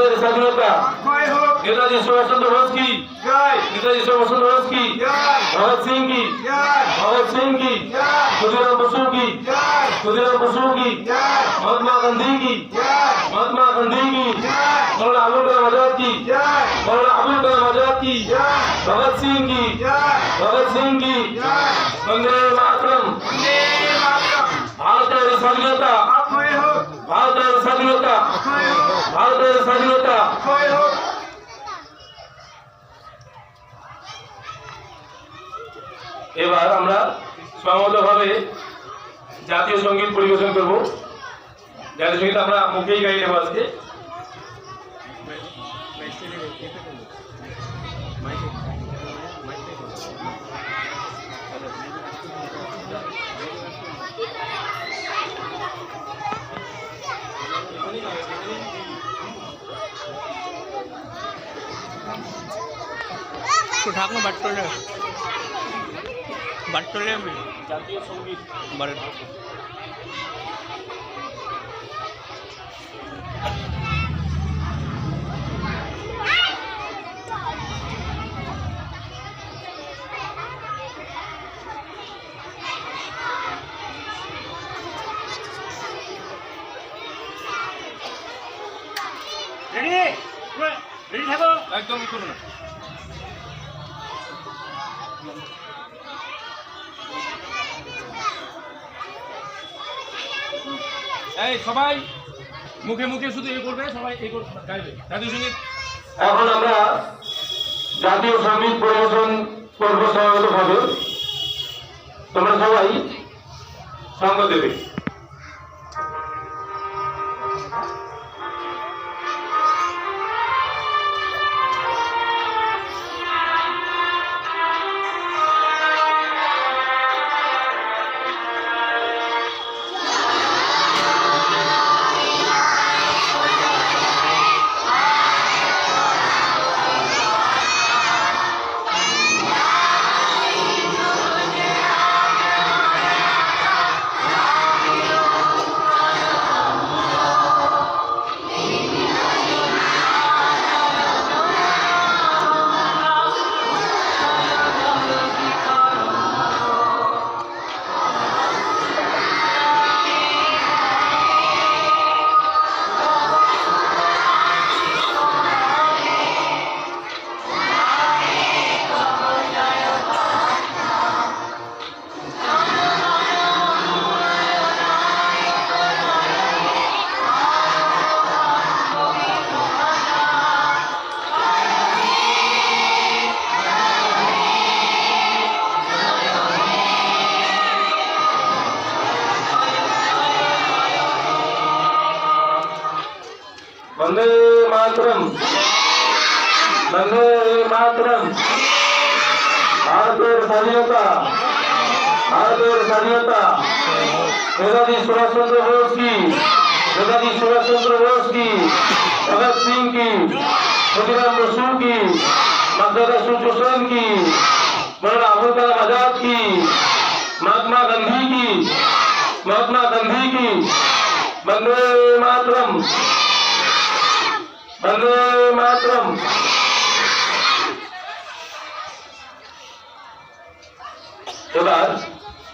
ভারতের স্বাধীনতা, নেতাজি সুভাষচন্দ্র বোস কি, নেতাজি সুভাষচন্দ্র বোস কি, ভগৎ সিং কি, ভগৎ সিং কি, ক্ষুদিরাম বসু কি, ক্ষুদিরাম বসু কি, মহাত্মা গান্ধী কি, মহাত্মা গান্ধী কি, মৌলানা আবুল কালাম আজাদ কি, মৌলানা আবুল কালাম আজাদ কি, ভগৎ সিং কি, ভগৎ সিং কি। বন্দে মাতরম। ভারতের স্বাধীনতা, ভারতের স্বাধীনতা, ভারতের স্বাধীনতা। এবার আমরা সমবেতভাবে জাতীয় সঙ্গীত পরিবেশন করব। জাতীয় সঙ্গীত আমরা মুখেই গাই নেব আজকে। ঢাকনা বাট্টলে বাট্টলে আমি জাতীয় সঙ্গীত বারে রেডি রেডি থাকো একদম করো না। এই সবাই মুখে মুখে শুধু এই করবে, সবাই এই গাইবে জাতীয় সঙ্গীত। এখন আমরা জাতীয় সঙ্গীত পরিবেশন করবো সমবেতভাবে। তোমরা সবাই সঙ্গ দেবে। वंदे मातरम, वंदे मातरम। भारतेर स्वाधीनता, भारतेर स्वाधीनता। नेताजी सुभाष चंद्र बोस की, नेताजी सुभाष चंद्र बोस की, भगत सिंह की, क्षुदिराम बसु की, मर्दाना सुचोसन की, मौलाना अबुल कलाम आजाद की, महात्मा गांधी की, महात्मा गांधी की। वंदे मातरम, वंदे मातरम।